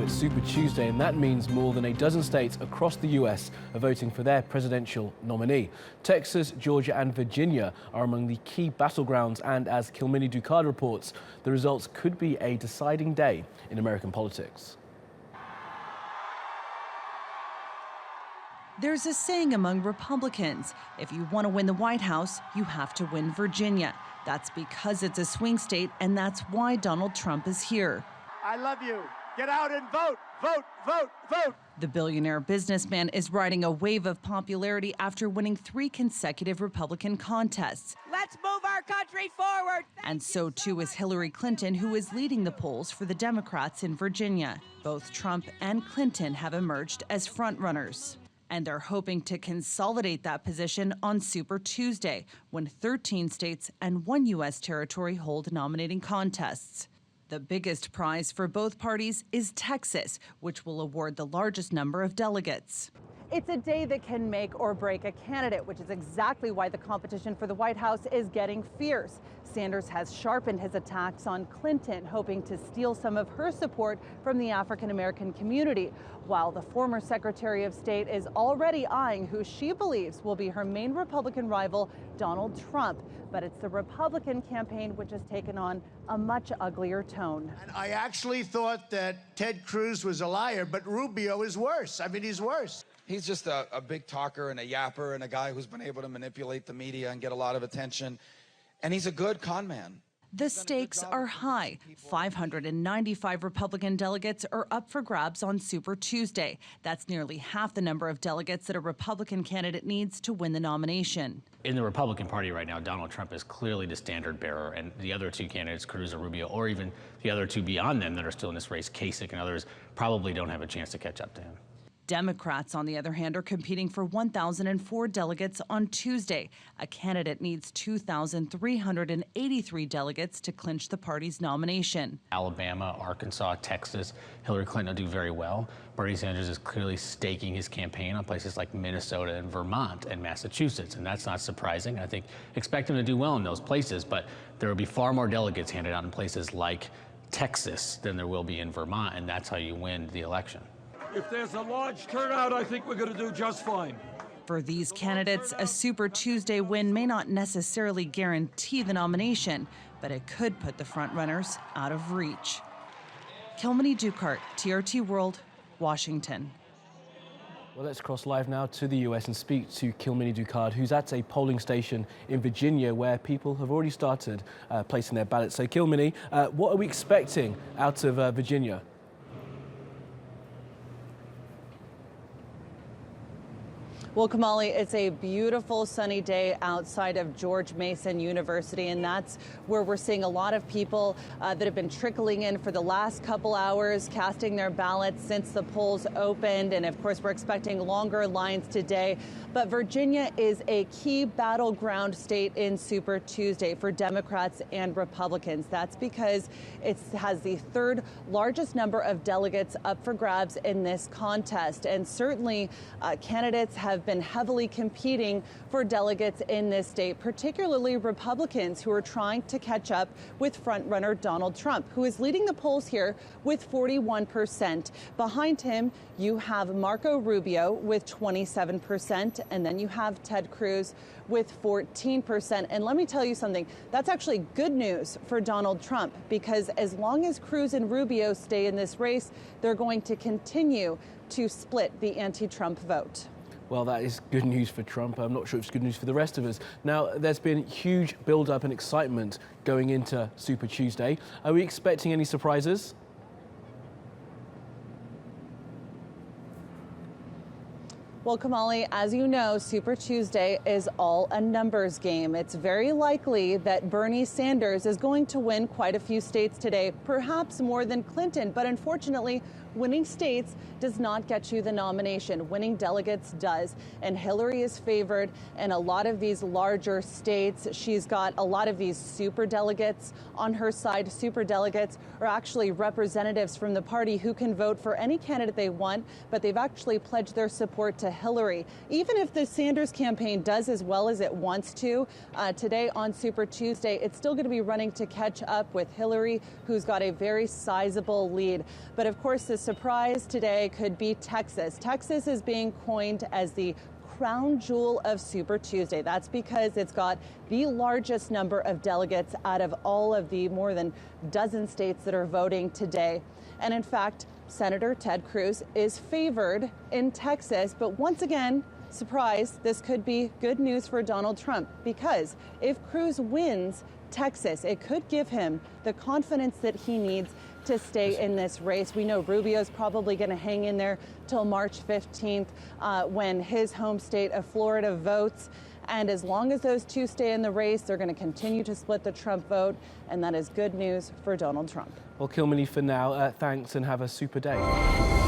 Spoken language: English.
it's Super Tuesday, and that means more than a dozen states across the U.S. are voting for their presidential nominee. Texas, Georgia and Virginia are among the key battlegrounds, and as Kilmeny Duchardt reports, the results could be a deciding day in American politics. There's a saying among Republicans, if you want to win the White House, you have to win Virginia. That's because it's a swing state, and that's why Donald Trump is here. I love you. Get out and vote, vote, vote, vote. The billionaire businessman is riding a wave of popularity after winning 3 consecutive Republican contests. Let's move our country forward. And so too is Hillary Clinton, who is leading the polls for the Democrats in Virginia. Both Trump and Clinton have emerged as frontrunners. And they're hoping to consolidate that position on Super Tuesday, when 13 states and 1 U.S. territory hold nominating contests. The biggest prize for both parties is Texas, which will award the largest number of delegates. It's a day that can make or break a candidate, which is exactly why the competition for the White House is getting fierce. Sanders has sharpened his attacks on Clinton, hoping to steal some of her support from the African-American community, while the former Secretary of State is already eyeing who she believes will be her main Republican rival, Donald Trump. But it's the Republican campaign which has taken on a much uglier tone. And I actually thought that Ted Cruz was a liar, but Rubio is worse. I mean, he's worse. He's just a big talker and a yapper and a guy who's been able to manipulate the media and get a lot of attention. And he's a good con man. The stakes are high. 595 Republican delegates are up for grabs on Super Tuesday. That's nearly half the number of delegates that a Republican candidate needs to win the nomination. In the Republican Party right now, Donald Trump is clearly the standard bearer, and the other 2 candidates, Cruz or Rubio, or even the other 2 beyond them that are still in this race, Kasich and others, probably don't have a chance to catch up to him. Democrats, on the other hand, are competing for 1,004 delegates on Tuesday. A candidate needs 2,383 delegates to clinch the party's nomination. Alabama, Arkansas, Texas, Hillary Clinton will do very well. Bernie Sanders is clearly staking his campaign on places like Minnesota and Vermont and Massachusetts, and that's not surprising. I think expect him to do well in those places, but there will be far more delegates handed out in places like Texas than there will be in Vermont, and that's how you win the election. If there's a large turnout, I think we're going to do just fine. For these candidates, a Super Tuesday win may not necessarily guarantee the nomination, but it could put the frontrunners out of reach. Kilmeny Duchardt, TRT World, Washington. Well, let's cross live now to the US and speak to Kilmeny Duchardt, who's at a polling station in Virginia where people have already started placing their ballots. So, Kilmeny, what are we expecting out of Virginia? Well, Kamali, it's a beautiful sunny day outside of George Mason University, and that's where we're seeing a lot of people that have been trickling in for the last couple hours, casting their ballots since the polls opened. And of course, we're expecting longer lines today. But Virginia is a key battleground state in Super Tuesday for Democrats and Republicans. That's because it has the 3rd largest number of delegates up for grabs in this contest. And certainly candidates have been heavily competing for delegates in this state, particularly Republicans who are trying to catch up with frontrunner Donald Trump, who is leading the polls here with 41%. Behind him, you have Marco Rubio with 27%, and then you have Ted Cruz with 14%. And let me tell you something, that's actually good news for Donald Trump, because as long as Cruz and Rubio stay in this race, they're going to continue to split the anti-Trump vote. Well, that is good news for Trump. I'm not sure if it's good news for the rest of us. Now, there's been huge build-up and excitement going into Super Tuesday. Are we expecting any surprises? Well, Kamali, as you know, Super Tuesday is all a numbers game. It's very likely that Bernie Sanders is going to win quite a few states today, perhaps more than Clinton. But unfortunately, winning states does not get you the nomination. Winning delegates does. And Hillary is favored in a lot of these larger states. She's got a lot of these super delegates on her side. Super delegates are actually representatives from the party who can vote for any candidate they want, but they've actually pledged their support to Hillary. Even if the Sanders campaign does as well as it wants to today on Super Tuesday, it's still going to be running to catch up with Hillary, who's got a very sizable lead. But of course, the surprise today could be Texas. Texas is being coined as the crown jewel of Super Tuesday. That's because it's got the largest number of delegates out of all of the more than dozen states that are voting today. And in fact, Senator Ted Cruz is favored in Texas. But once again, surprise, this could be good news for Donald Trump, because if Cruz wins Texas, it could give him the confidence that he needs to stay in this race. We know Rubio's probably going to hang in there till March 15th when his home state of Florida votes. And as long as those two stay in the race, they're going to continue to split the Trump vote. And that is good news for Donald Trump. Well, Kilmeny, for now, thanks and have a super day.